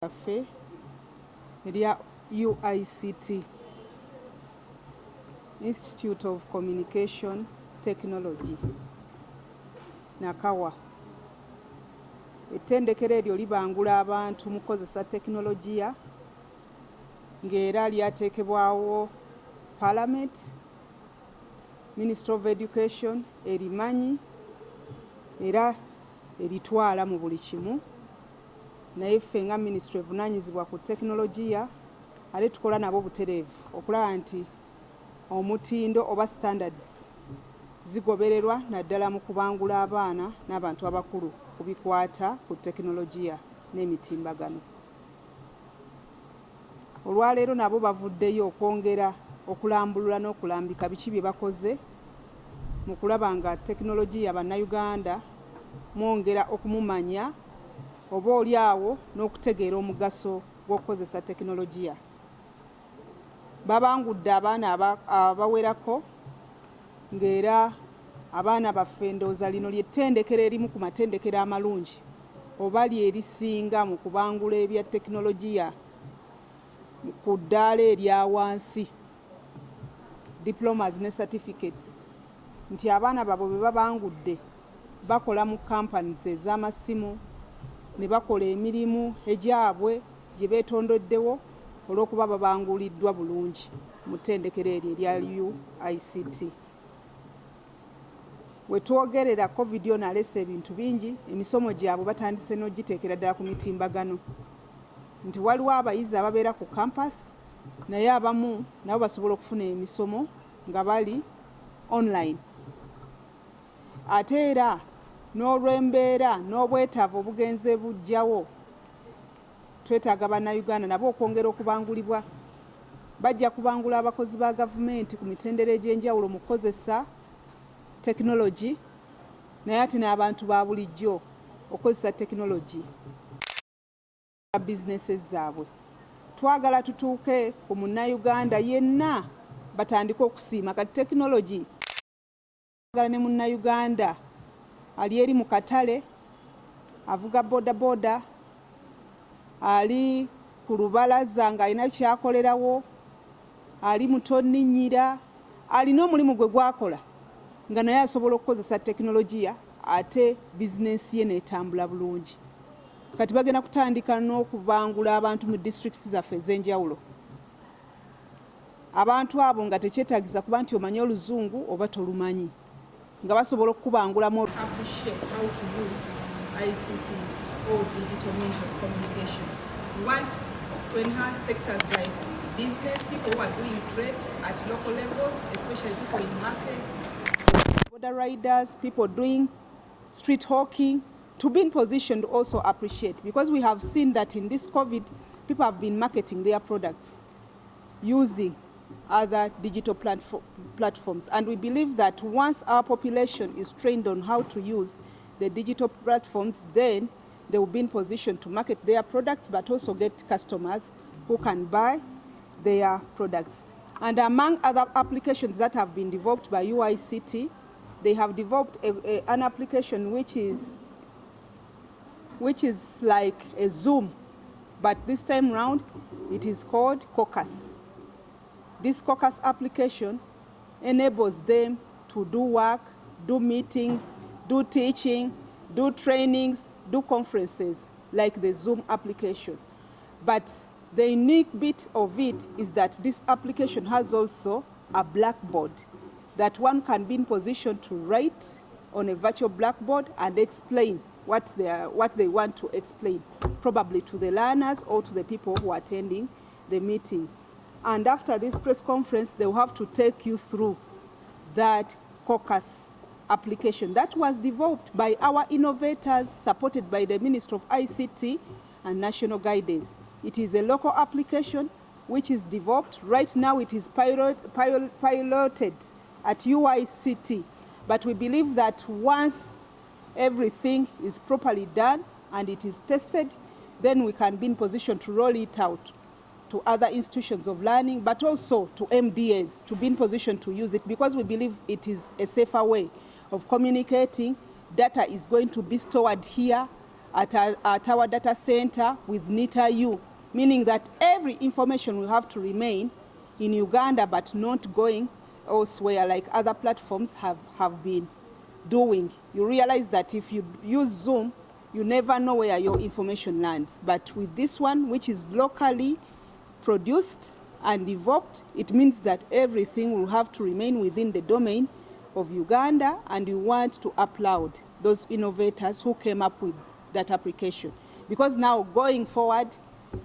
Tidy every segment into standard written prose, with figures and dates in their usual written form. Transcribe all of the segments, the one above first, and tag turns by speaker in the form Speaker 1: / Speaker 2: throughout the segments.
Speaker 1: Gwaffe erya UICT, Institute of Communication Technology, Nakawa. Ettendekero eryo libangula abantu mu kukozesa tekinologiya ng'era lyateekebwawo Parliament, Ministry of Education erimanyi era eritwala mu buli kimu. Naye ffe nga Ministry evunaanyizibwa ku tekinologiya ate tukola nabo butereevu okulaba nti omutindo oba standards zigobererwa naddala mu kubangula abaana n'abantu abakulu ku bikwata ku tekinologiya n'emitimbagano. Olwaleero nabo bavuddeyo okwongera okulambulula n'okulambika biki bye bakoze mu kulaba nga tekinologiya bannayuganda mwongera okumumanya oba oli awo n'okutegeera omugaso gw'okukozesa tekinologiya. Babangudde abaana abawerako ng'era abaana baffe ndowooza lino ly'ettendekero erimu ku matendekero amalungi oba lyerisinga mu kubangula ebya tekinologiya ku ddaala erya wansi, diplomas ne certificates, nti abaana baabwe be babangudde bakola mu companies ez'amasimu ne bakola emirimu egyabwe gye beetondoddewo olw'okuba babanguliddwa bulungi mu ttendekero eryo erya UICT. We twogerera COVID ono aleese ebintu bingi, emisomo gyabwe batandise n'ogiteekera ddala ku mitimbagano, nti waliwo abayizi ababeera ku campus naye abamu nabo basobola okufuna emisomo nga bali online. Ate era n'olw'embeera n'obwetaavu obugenze bujjawo, twetaaga bannayuganda nabo okwongera okubangulibwa. Bajja kubangula abakozi ba gavumenti ku mitendera egy'enjawulo mu kukozesa tekinologi, naye ate n'abantu ba bulijjo okukozesa tekinologi bizinesi zaabwe. Twagala tutuuke ku munnayuganda yenna batandike okusiima kati tekinologi. Twagala ne munnayuganda ali eri mu katale avuga bodaboda, ali ku lubalaza ng'alina kyakolerawo, ali mu tonninnyira, alina omulimu gwe gwakola nga naye asobola okukozesa tekinologiya ate bizinensi ye n'etambula bulungi. Kati bagenda kutandika n'okubangula abantu mu disitulikiti zaffe ez'enjawulo. Abantu abo nga tekyetaagisa kuba nti omanyi oluzungu oba tolumanyi, nga basobola okubangulamu appreciate how to use ICT or digital means of communication. We want to enhance sectors like business, people who are doing trade at local levels, especially people in markets, border riders, people doing street hawking, to be in position to also appreciate, because we have seen that in this COVID, people have been marketing their products using other digital platforms. And we believe that once our population is trained on how to use the digital platforms, then they will be in position to market their products, but also get customers who can buy their products. And among other applications that have been developed by UICT, they have developed an application which is like a Zoom, but this time round it is called Caucus. This Caucus application enables them to do work, do meetings, do teaching, do trainings, do conferences like the Zoom application. But the unique bit of it is that this application has also a blackboard that one can be in position to write on a virtual blackboard and explain what they want to explain, probably to the learners or to the people who are attending the meeting. And after this press conference, they will have to take you through that Caucus application that was developed by our innovators, supported by the Ministry of ICT and National Guidance. It is a local application which is developed. Right now it is piloted at UICT, but we believe that once everything is properly done and it is tested, then we can be in position to roll it out to other institutions of learning, but also to MDAs to be in position to use it, because we believe it is a safer way of communicating. Data is going to be stored here at our data center with NITA-U, meaning that every information will have to remain in Uganda but not going elsewhere like other platforms have been doing. You realize that if you use Zoom, you never know where your information lands. But with this one, which is locally produced and developed, it means that everything will have to remain within the domain of Uganda, and you want to applaud those innovators who came up with that application. Because now going forward,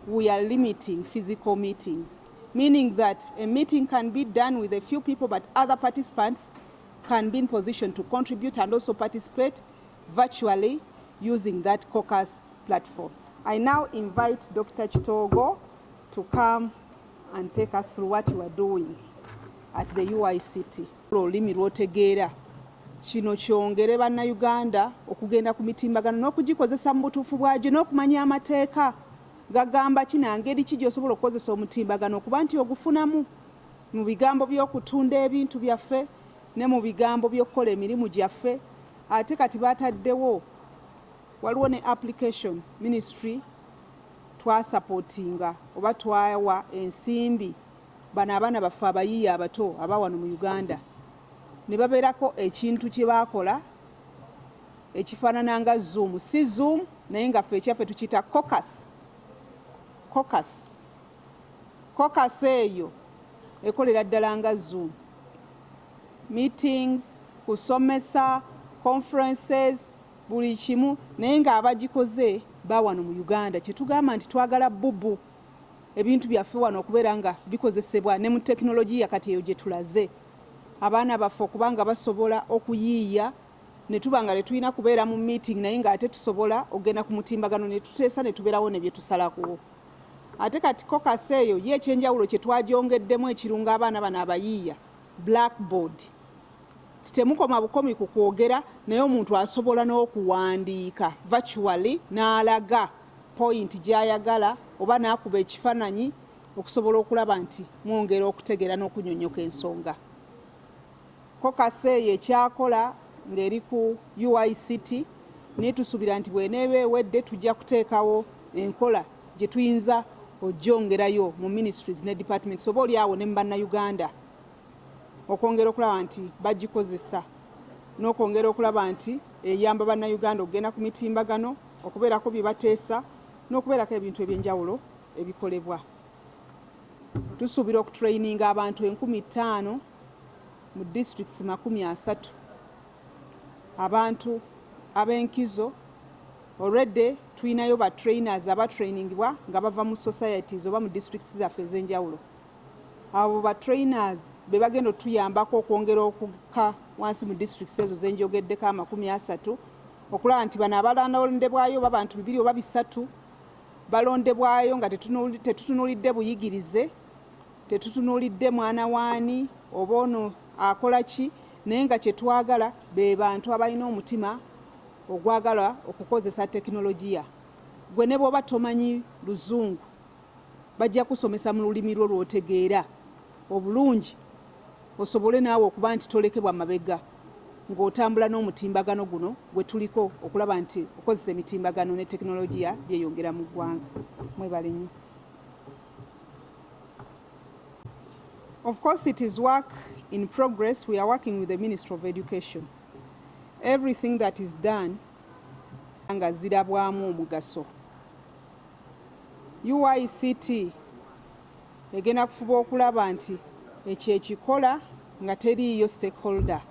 Speaker 1: we are limiting physical meetings, meaning that a meeting can be done with a few people, but other participants can be in position to contribute and also participate virtually using that caucus platform. I now invite Dr. Kitogo to come and take us through what you are doing at the UICT. Olulimi lw'otegeera kino kyongere bannayuganda okugenda ku mitimbagano n'okugikozesa mu butuufu bwagyo n'okumanya amateeka gagamba kina ngeri ki gy'osobola okukozesa omutimbagano okuba nti ogufunamu mu bigambo by'okutunda ebintu byaffe ne mu bigambo by'okukola emirimu gyaffe. Ate kati baataddewo waliwo ne application ministry twasapootinga oba twawa ensimbi bano abaana baffe abayiiya abato aba wano mu Uganda, ne babeerako ekintu kye baakola ekifaanana nga Zoom. Si Zoom naye nga ffe ekyaffe tukiyita caucus. Caucus eyo ekolera ddala nga Zoom. Meetings, kusomesa, conferences, buli kimu, naye nga abagikoze ba wano mu Uganda. Kyetugamba nti twagala bubu ebintu byaffe wano okubeera nga bikozesebwa ne mu tekinologiya kati eyo gye tulaze. Abaana baffe okubanga basobola okuyiiya ne tuba nga tetulina kubeera mu meeting naye nga ate tusobola okugenda ku mutimbagano ne tuteesa ne tubeerawo ne bye tusalako. Ate kati caucus eyo ye ekyenjawulo kye twagyongeddemu ekirunga abaana bano abayiiya, blackboard. Temukoma bukomi ku kwogera naye omuntu asobola n'okuwandiika virtually n'alaga point gy'ayagala oba n'akuba ekifaananyi okusobola okulaba nti mwongera okutegeera n'okunyonnyoka ensonga. Caucus eyo ekyakola ng'eri ku UICT naye tusuubira nti bw'eneeba ewedde tujja kuteekawo enkola gye tuyinza ogyongerayo mu ministries ne departments oba oli awo ne mu bannayuganda okwongera okulaba nti bagikozesa n'okwongera okulaba nti eyamba bannayuganda okugenda ku mitimbagano okubeerako bye bateesa n'okubeerako ebintu ebyenjawulo ebikolebwa. Tusuubira okutraininga abantu 50,000 mu districts 30 abantu ab'enkizo. Already tulinayo ba trainers abatrainingibwa nga bava mu societies oba mu districts zaffe ez'enjawulo. Abo ba trainers be bagenda otuyambako okwongera okukka wansi mu districts ezo zenjogeddeko 30 okulaba nti bano abalondebwayo babantu 2 oba 3 balondebwayo nga tetutunuulidde buyigirize, tetutunuulidde mwana waani oba ono akola ki, naye nga kyetwagala be bantu abalina omutima ogwagala okukozesa tekinologiya. Gwe ne bw'oba tomanyi Luzungu bajja kusomesa mu lulimi lwo lw'otegeera obulungi osobole naawe okuba nti tolekebwa mabega ng'otambula n'omutimbagano guno gwe tuliko okulaba nti okozesa emitimbagano ne tekinologiya byeyongera mu ggwanga. Mwebale nnyo. Of course, it is work in progress. We are working with the Ministry of Education. Everything that is done nga zirabwamu omugaso. UICT egenda kufuba okulaba nti ekyo ekikola nga teriiyo stakeholder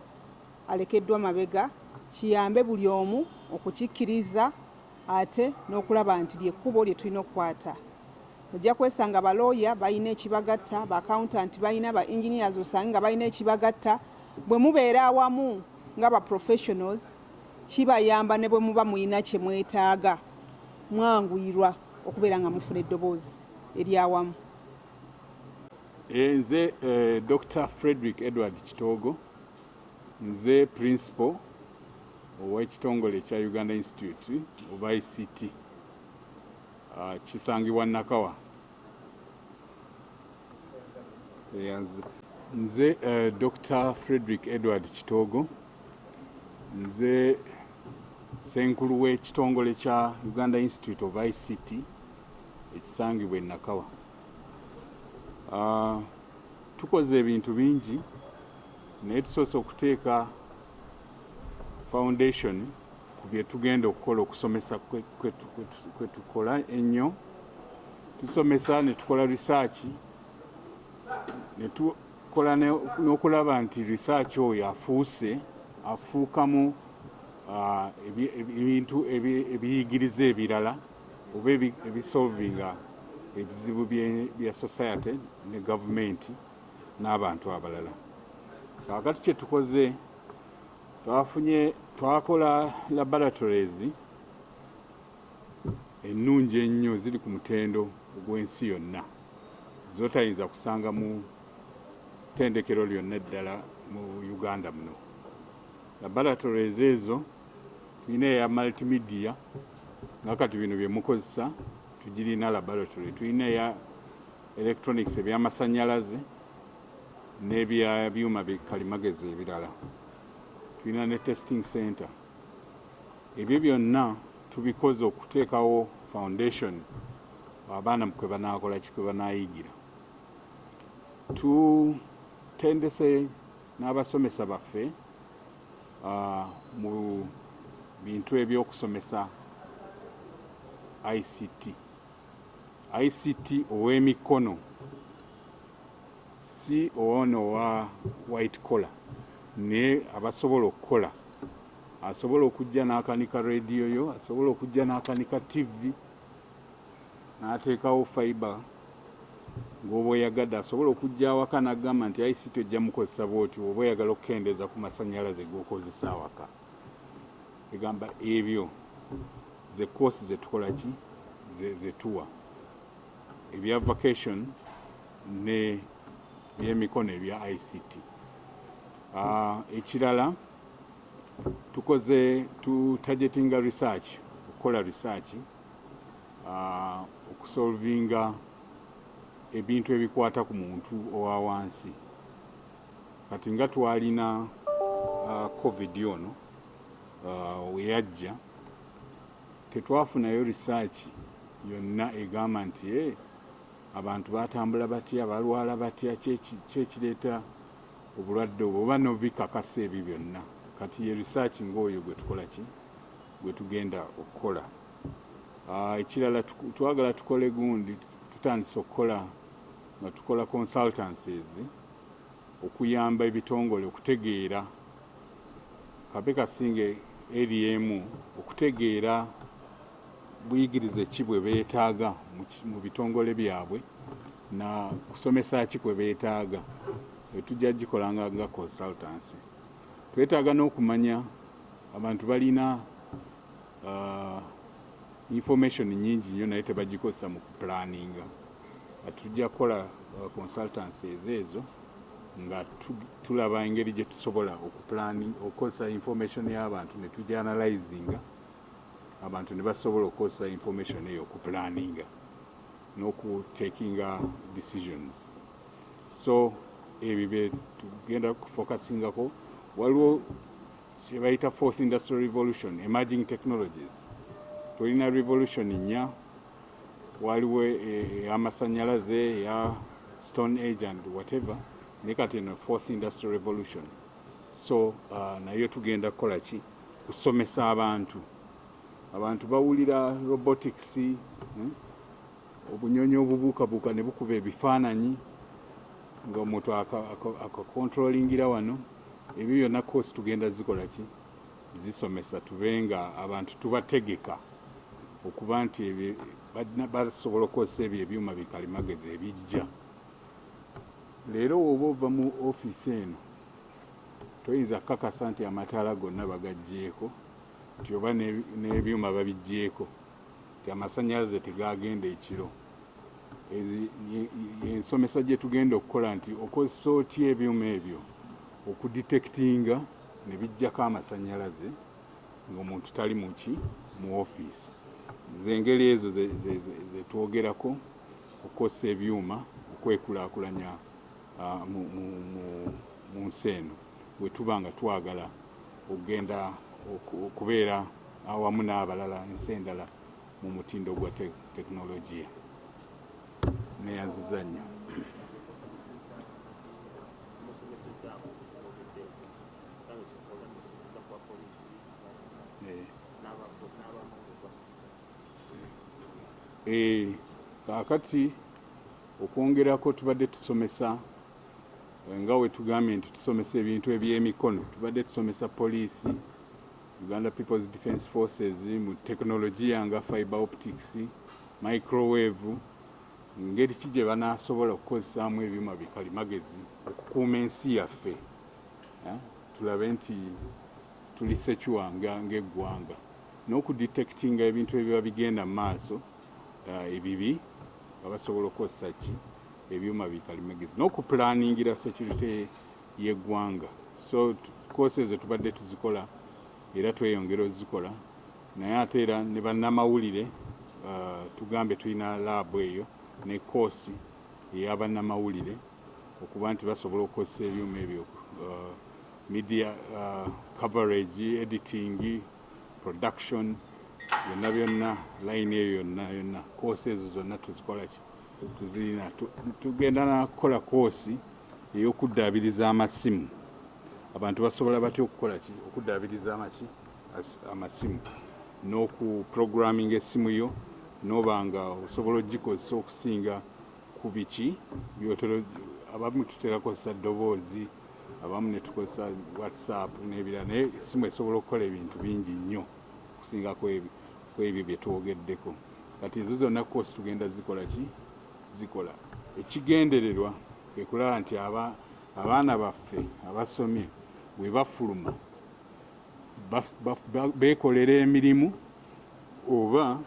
Speaker 1: alekeddwa mabega, kiyambe buli omu okukikkiriza ate n'okulaba nti lyekkubo lye tulina okukwata. Ojja kwesanga balooya balina ekibagatta, ba accountant balina, ba engineers osange nga balina ekibagatta. Bwe mubeera awamu nga ba professionals kibayamba ne bwe muba mulina kye mwetaaga mwanguyirwa okubeera nga mufuna eddoboozi eryawamu.
Speaker 2: Nze Dr. Frederick Edward Kitogo, nze principal ow'ekitongole ekya Uganda Institute of ICT kisangibwa Nakawa. Nze Dr. Frederick Edward Kitogo, nze Ssenkulu w'ekitongole kya Uganda Institute of ICT ekisangibwa e Nakawa. Tukoze ebintu bingi naye tusoose okuteeka foundation ku bye tugenda okukola okusomesa kwe tukola ennyo. Tusomesa ne tukola research ne tukola n'okulaba nti research oyo afuukamu ebintu ebiyigiriza ebirala oba ebisolvinga ebizibu bya society ne gavumenti n'abantu abalala. Kakati kye tukoze twakola laboratories ennungi ennyo ziri ku mutendo ogw'ensi yonna zotayinza kusanga mu ttendekero lyonna eddala mu Uganda muno. Laboratories ezo tulina eya multimedia nga kati bino bye mukozesa tugirina laboratory, tulina eya electronics ebyamasannyalaze n'ebya byuma bikalimagezi ebirala, tulina ne testing center. Ebyo byonna tubikoze okuteekawo foundation abaana kwe banaakola kwe banaayigira. Tutendese n'abasomesa baffe mu bintu ebyokusomesa ICT ow'emikono, si ono wa white collar, naye abasobola okukola, asobola okujja n'akanika radio yo, asobola okujja n'akanika TV n'ateekawo fiber ng'oba oyagadde, asobola okujja awaka n'agamba nti ICT ojja mukozesa bw'oti oba oyagala okukendeeza ku masannyalaze g'okozesa awaka. Egamba ebyo ze course ze tukola ki ze tuwa ebya vacation ne by'emikono ebya ICT. Ekirala tukoze targetinga research, okukola research okusolvinga ebintu ebikwata ku muntu owa wansi. Kati nga twalina COVID ono weyajja, tetwafunayo research yonna egamba nti abantu batambula batya, balwala batya, kyekireeta obulwadde obwo, oba nobikakasa ebyo byonna. Kati ye research ng'oyo gwe tukola ki gwe tugenda okukola. Ekirala twagala tukole gundi tutandise okukola nga tukola consultancies okuyamba ebitongole okutegeera kabe kasinge eri okutegeera buyigirize ki bwe beetaaga mu bitongole byabwe na kusomesa ki kwe beetaaga. Tujja gikolanga nga consultancy. Twetaaga n'okumanya abantu balina information nyingi nnyo naye tebagikozesa mu kupulaninga. Tujja kukola consultancies ezo nga tulaba engeri gye tusobola okukozesa information y'abantu ne tujja analyzinga abantu ne basobola okukozesa information eyo okupulaninga n'okutakinga decisions. So ebyo bye tugenda kufocusingako. Waliwo kye bayita fourth industrial revolution, emerging technologies. Tulina revolution nnya, waliwo amasannyalaze ya stone age and whatever, ne kati eno fourth industrial revolution. So nayo tugenda kukola ki kusomesa abantu bawulira robotics, obunyonyi obubuukabuuka ne bukuba ebifaananyi nga omuntu akakontrolingira wano. Ebyo byonna course tugenda zikola ki zisomesa, tubenga abantu tubategeka okuba nti basobola okukozesa ebyo ebyuma bikalimagezi ebijja. Leero oba ova mu ofiisi eno toyinza kukakasa nti amataala gonna bagaggyeko nti oba n'ebyuma babiggyeko nti amasannyalaze tegagenda ekiro. Ensomesa gye tugenda okukola nti okozesa otya ebyuma ebyo okudetectinga ne bijjako amasannyalaze ng'omuntu tali mu ofiisi. Zengeri ezo ze twogerako okukozesa ebyuma okwekulaakulanya mu nsi eno bwe tuba nga twagala okugenda okubeera awamu n'abalala ensi endala mu mutindo gwa tekinologiya. Neyanziza nnyo. Kaakati okwongerako tubadde tusomesa nga we tugambye nti tusomesa ebintu eby'emikono, tubadde tusomesa poliisi, Uganda People's Defence Forces mu tekinologiya nga fiber optics, microwave, ngeri ki gye banaasobola okukozesaamu ebyuma bikalimagezi okukuuma ensi yaffe, tulabe nti tuli secure ng'eggwanga, n'okudetectinga ebintu ebiba bigenda mu maaso ebibi nga basobola okukozesa ki ebyuma bikalimagezi, n'okupulaningira security y'eggwanga. So koose ezo tubadde tuzikola era tweyongera ozikola, naye ate era ne bannamawulire tugambe tulina laabu eyo ne koosi ey'abannamawulire okuba nti basobola okukozesa ebyuma ebyo, media coverage, editing, production, byonna line eyo yonna koosi ezo zonna tuzikola ki tuzirina. Tugenda nakukola koosi ey'okuddaabiriza amasimu. Abantu basobola batya okukola ki okuddaabiriza amasimu n'okuprogramming essimu yo n'oba nga osobola ogikozesa okusinga ku biki byotero. Abamu tutera kukozesa ddoboozi, abamu ne tukozesa whatsapp n'ebirala, naye essimu esobola okukola ebintu bingi nnyo okusinga ku ebyo bye twogeddeko. Kati ezo zonna koosi tugenda zikola ki zikola. Ekigendererwa kwe kulaba nti abaana baffe abasomye bwe bafuluma beekolera emirimu oba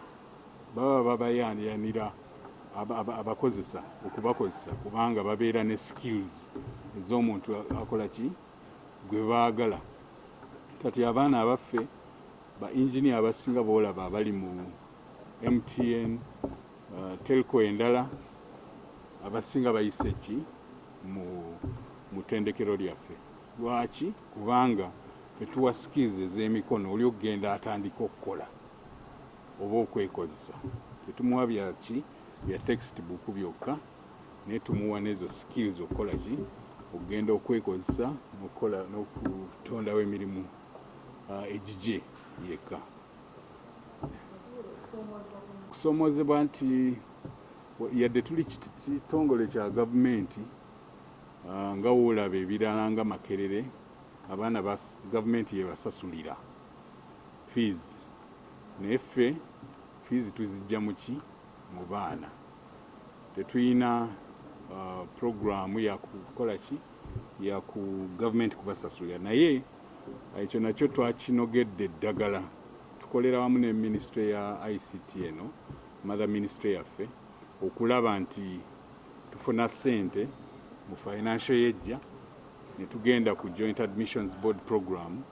Speaker 2: baba babayanira abakozesa okubakozesa kubanga babeera ne skills ez'omuntu akola ki gwe baagala. Kati abaana abaffe ba engineer abasinga boolaba abali mu MTN, telco endala, abasinga bayise ki mu ttendekero lyaffe. Lwaki? Kubanga tetuwa skills ez'emikono oli okugenda atandika okukola oba okwekozesa. Tetumuwa byaki bya textbook byokka, naye tumuwa n'ezo skills okukola ki okugenda okwekozesa n'okukola n'okutondawo emirimu egigye yekka. Kusomoozebwa nti yadde tuli kitongole kya gavumenti nga woolaba ebirala nga Makerere, abaana ba gavumenti yebasasulira fees, naye ffe fees tuzijja mu ki mu baana. Tetulina programu ya kukola ki ya ku gavumenti kubasasulira, naye ekyo nakyo twakinogedde eddagala. Tukolera wamu ne ministry ya ICT eno, mother ministry yaffe, okulaba nti tufuna ssente mu financial yejja ne tugenda ku joint admissions board program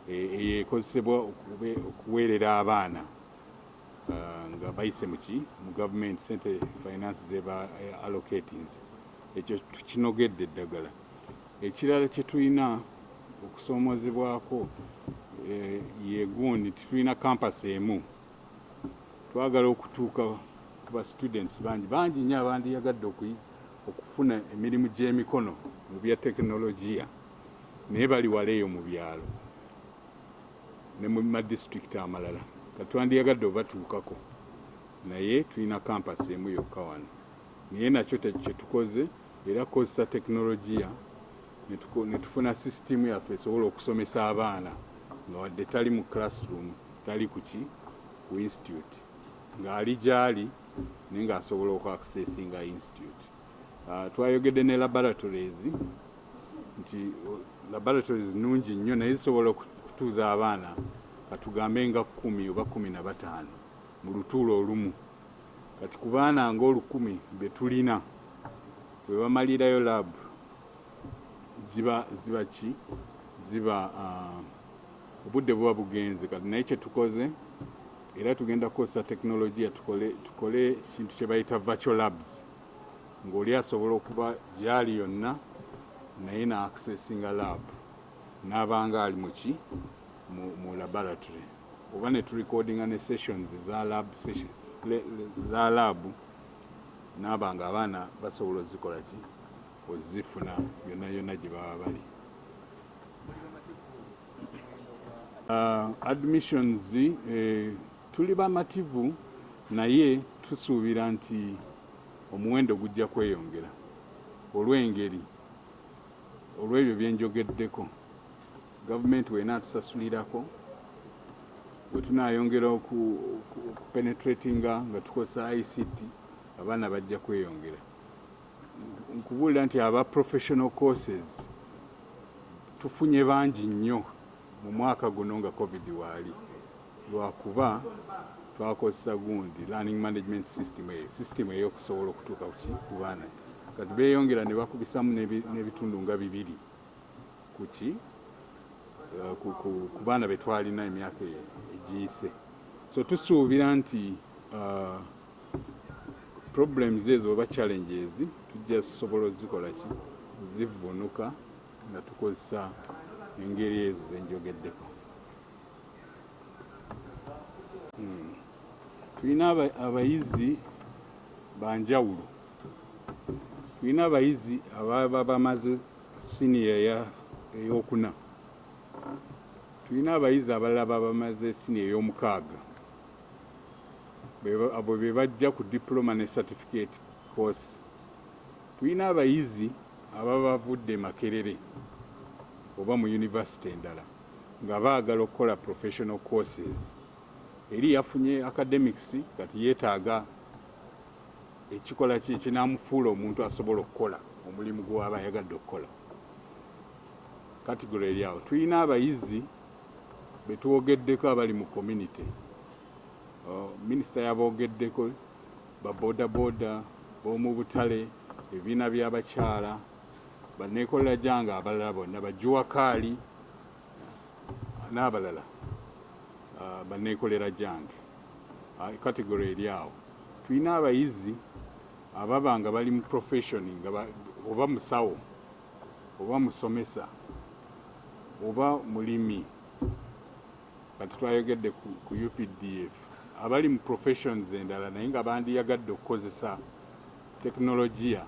Speaker 2: eyekozesebwa okuweerera abaana nga bayise mu government sente finance zeba allocating. Ekyo tukinogedde eddagala. Ekirala kye tulina okusoomozebwako yegundi tulina campus emu. Twagala okutuuka ku ba students bangi nnyo abandiyagadde okufuna emirimu gy'emikono mu bya tekinologiya, naye bali wala eyo mu byalo ne mu madistrict amalala. Katwandiyagadde obatuukako, naye tulina campus emu yokka wano. Naye nakyo kye tukoze era kukozesa tekinologiya ne tufuna sisitimu yaffe esobola okusomesa abaana nga wadde tali mu classroom, tali ku institute, ng'ali gy'ali naye ng'asobola okuaccessinga institute. Twayogedde ne laboratories nti laboratories nnungi nnyo naye zisobola okutuuza abaana katugambe nga 10 oba 15 mu lutuulo olumu. Kati ku baana nga 1000 be tulina bwe bamalirayo lab ziba obudde buba bugenze. Kati naye kye tukoze era tugenda kukozesa tekinologiya tukole kintu kye bayita virtual labs, ng'oli asobola okuba gyali yonna naye na accessinga lab n'abanga ali mu laboratory. oba ne turecordinga ne sessions za lab n'abanga abaana basobola ozikola ki ozifuna yonna yonna gye baba bali. Admissions tuli bamativu naye tusuubira nti omuwendo gujja kweyongera olw'engeri olw'ebyo byenjogeddeko. Gavumenti wena atusasulirako bwe tunaayongera okupenetratinga nga tukozesa ICT abaana bajja kweyongera. Nkubuulira nti aba professional courses tufunye bangi nnyo mu mwaka guno nga COVID waali, lwakuba twakozesa gundi learning management system ey'okusobola okutuuka ku baana kati beeyongera ne bakubisamu n'ebitundu nga 2 ku baana be twalina emyaka egiyise. So tusuubira nti problems ezo oba challenges tujja kusobola ozikola ki zivunuka nga tukozesa engeri ezo zenjogeddeko. Tulina abayizi banjawulo. Tulina abayizi ababa bamaze siniya ey'okuna. Tulina abayizi abalala bamaze siniya ey'omukaaga. Abo be bajja ku diploma ne certificate course. Tulina abayizi ababa bavudde Makerere oba mu university endala nga baagala okukola professional courses. Eri yafunye academics kati yeetaaga ekikola ki kinaamufuula omuntu asobola okukola omulimu gw'aba ayagadde okukola. Category eri awo. Tulina abayizi be twogeddeko abali mu community. Minisita yaboogeddeko babodaboda b'omu butale ebibiina by'abakyala banneekolera gyange abalala bonna bajuwakaali n'abalala banneekolera gyange. Category eri awo. Tulina abayizi ababa nga bali mu profession oba musawo oba musomesa oba mulimi kati twayogedde ku UPDF abali mu professions endala naye nga bandiyagadde okukozesa tekinologiya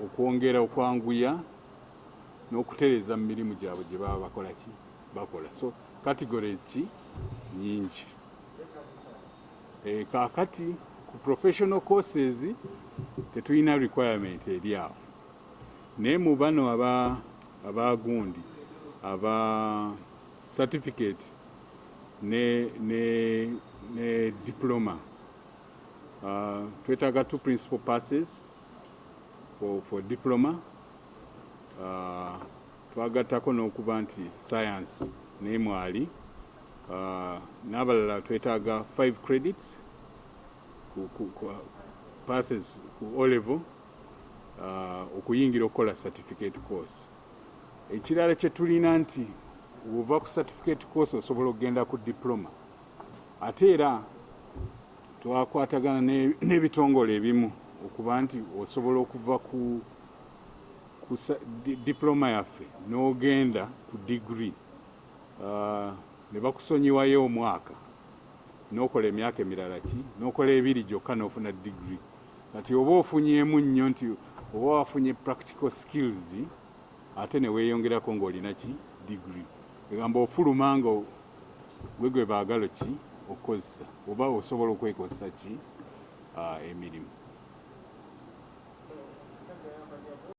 Speaker 2: okwongera okwanguya n'okutereeza mu mirimu gyabwe gye baba bakola ki bakola. So categories ki nyingi. Kaakati ku professional courses tetulina requirement eri awo naye mu bano abagundi aba certificate ne diploma twetaaga 2 principal passes for diploma. Twagattako n'okuba nti science naye mwali n'abalala twetaaga 5 credits ku passes ku O level okuyingira okukola certificate course. Ekirala kye tulina nti bw'ova ku certificate course osobola okugenda ku diploma ate era twakwatagana n'ebitongole ebimu okuba nti osobola okuva ku diploma yaffe n'ogenda ku degree ne bakusonyiwayo omwaka n'okola emyaka emirala ki n'okola 2 gyokka n'ofuna degree. Kati oba ofunyemu nnyo nti oba wafunye practical skills ate ne weeyongerako ng'olina ki degree egamba ofuluma nga gwe baagala ki okukozesa oba osobola okwekozesa ki emirimu.